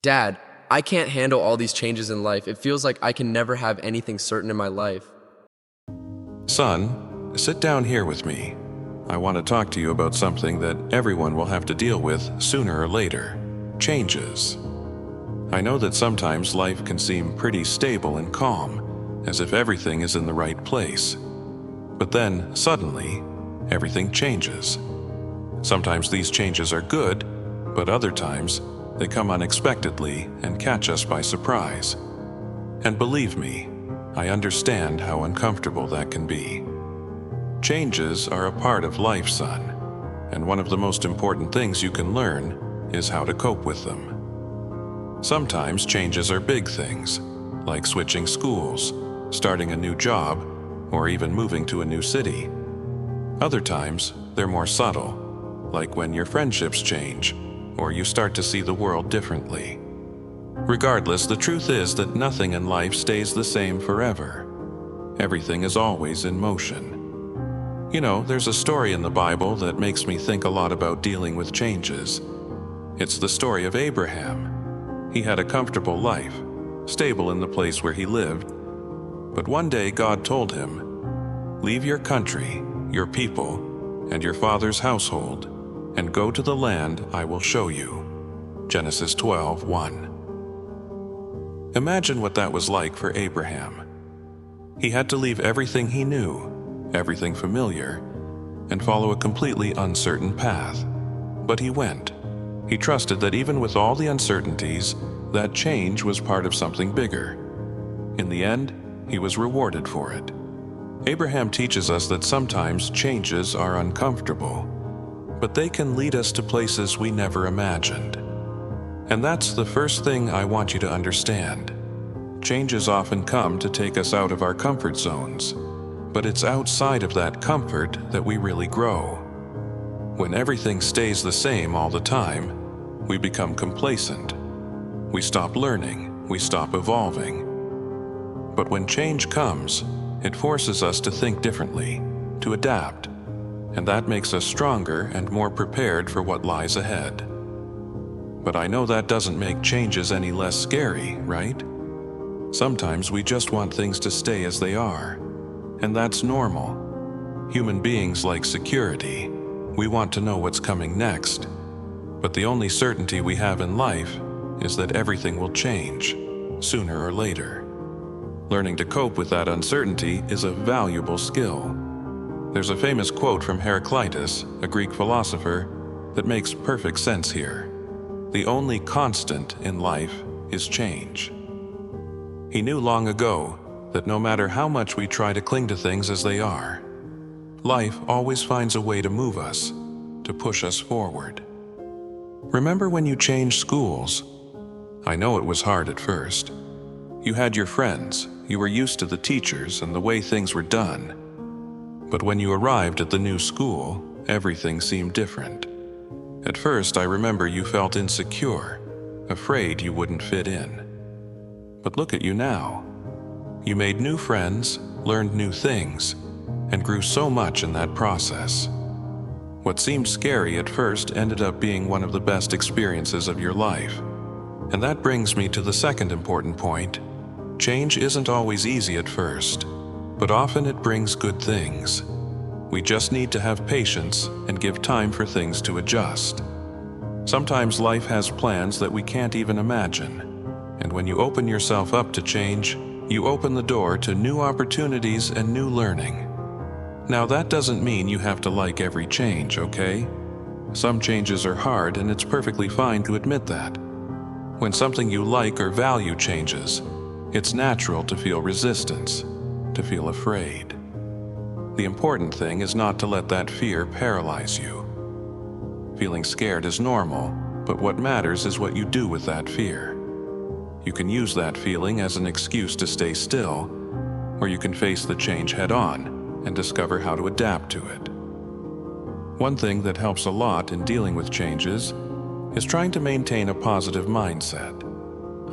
Dad, I can't handle all these changes in life. It feels like I can never have anything certain in my life. Son, sit down here with me. I want to talk to you about something that everyone will have to deal with sooner or later: changes. I know that sometimes life can seem pretty stable and calm, as if everything is in the right place. But then, suddenly, everything changes. Sometimes these changes are good, but other times, they come unexpectedly and catch us by surprise. And believe me, I understand how uncomfortable that can be. Changes are a part of life, son, and one of the most important things you can learn is how to cope with them. Sometimes changes are big things, like switching schools, starting a new job, or even moving to a new city. Other times, they're more subtle, like when your friendships change, or you start to see the world differently. Regardless, the truth is that nothing in life stays the same forever. Everything is always in motion. You know, there's a story in the Bible that makes me think a lot about dealing with changes. It's the story of Abraham. He had a comfortable life, stable in the place where he lived. But one day God told him, "Leave your country, your people, and your father's household, and go to the land I will show you." Genesis 12:1. Imagine what that was like for Abraham. He had to leave everything he knew, everything familiar, and follow a completely uncertain path. But he went. He trusted that even with all the uncertainties, that change was part of something bigger. In the end, he was rewarded for it. Abraham teaches us that sometimes changes are uncomfortable, but they can lead us to places we never imagined. And that's the first thing I want you to understand. Changes often come to take us out of our comfort zones, but it's outside of that comfort that we really grow. When everything stays the same all the time, we become complacent. We stop learning, we stop evolving. But when change comes, it forces us to think differently, to adapt, and that makes us stronger and more prepared for what lies ahead. But I know that doesn't make changes any less scary, right? Sometimes we just want things to stay as they are, and that's normal. Human beings like security. We want to know what's coming next. But the only certainty we have in life is that everything will change, sooner or later. Learning to cope with that uncertainty is a valuable skill. There's a famous quote from Heraclitus, a Greek philosopher, that makes perfect sense here. The only constant in life is change. He knew long ago that no matter how much we try to cling to things as they are, life always finds a way to move us, to push us forward. Remember when you changed schools? I know it was hard at first. You had your friends, you were used to the teachers and the way things were done. But when you arrived at the new school, everything seemed different. At first, I remember you felt insecure, afraid you wouldn't fit in. But look at you now. You made new friends, learned new things, and grew so much in that process. What seemed scary at first ended up being one of the best experiences of your life. And that brings me to the second important point. Change isn't always easy at first, but often it brings good things. We just need to have patience and give time for things to adjust. Sometimes life has plans that we can't even imagine, and when you open yourself up to change, you open the door to new opportunities and new learning. Now that doesn't mean you have to like every change, okay? Some changes are hard, and it's perfectly fine to admit that. When something you like or value changes, it's natural to feel resistance, to feel afraid. The important thing is not to let that fear paralyze you. Feeling scared is normal, but what matters is what you do with that fear. You can use that feeling as an excuse to stay still, or you can face the change head-on and discover how to adapt to it. One thing that helps a lot in dealing with changes is trying to maintain a positive mindset.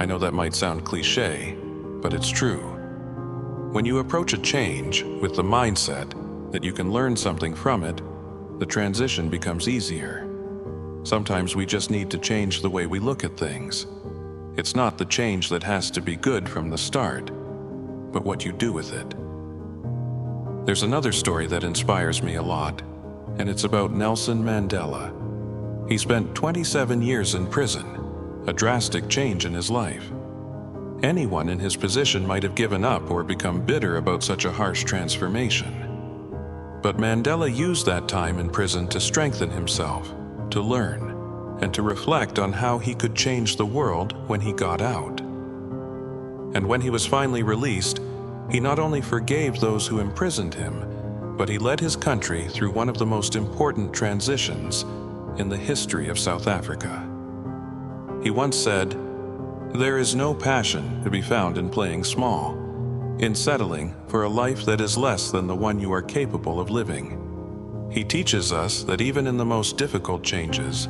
I know that might sound cliché, but it's true. When you approach a change with the mindset that you can learn something from it, the transition becomes easier. Sometimes we just need to change the way we look at things. It's not the change that has to be good from the start, but what you do with it. There's another story that inspires me a lot, and it's about Nelson Mandela. He spent 27 years in prison, a drastic change in his life. Anyone in his position might have given up or become bitter about such a harsh transformation. But Mandela used that time in prison to strengthen himself, to learn, and to reflect on how he could change the world when he got out. And when he was finally released, he not only forgave those who imprisoned him, but he led his country through one of the most important transitions in the history of South Africa. He once said, "There is no passion to be found in playing small, in settling for a life that is less than the one you are capable of living." He teaches us that even in the most difficult changes,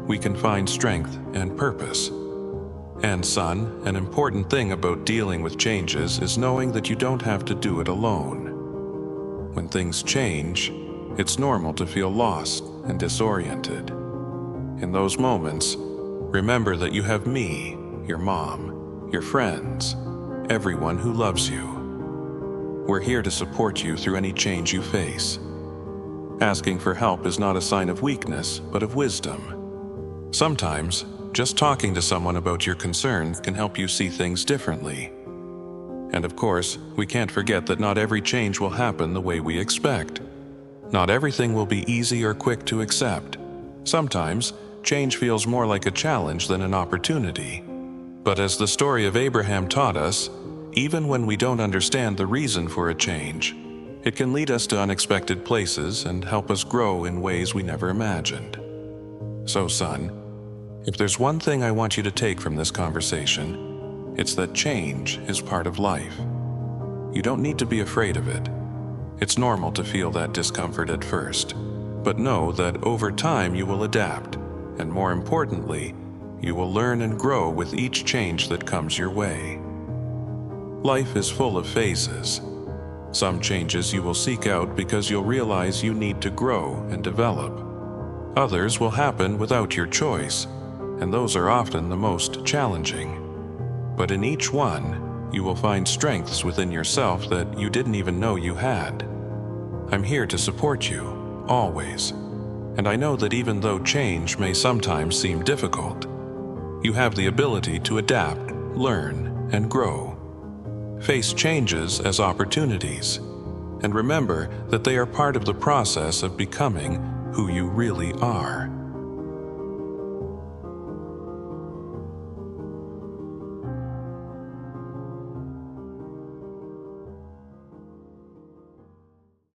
we can find strength and purpose. And son, an important thing about dealing with changes is knowing that you don't have to do it alone. When things change, it's normal to feel lost and disoriented. In those moments, remember that you have me, your mom, your friends, everyone who loves you. We're here to support you through any change you face. Asking for help is not a sign of weakness, but of wisdom. Sometimes, just talking to someone about your concerns can help you see things differently. And of course, we can't forget that not every change will happen the way we expect. Not everything will be easy or quick to accept. Sometimes, change feels more like a challenge than an opportunity. But as the story of Abraham taught us, even when we don't understand the reason for a change, it can lead us to unexpected places and help us grow in ways we never imagined. So, son, if there's one thing I want you to take from this conversation, it's that change is part of life. You don't need to be afraid of it. It's normal to feel that discomfort at first, but know that over time you will adapt, and more importantly, you will learn and grow with each change that comes your way. Life is full of phases. Some changes you will seek out because you'll realize you need to grow and develop. Others will happen without your choice, and those are often the most challenging. But in each one, you will find strengths within yourself that you didn't even know you had. I'm here to support you, always. And I know that even though change may sometimes seem difficult, you have the ability to adapt, learn, and grow. Face changes as opportunities, and remember that they are part of the process of becoming who you really are.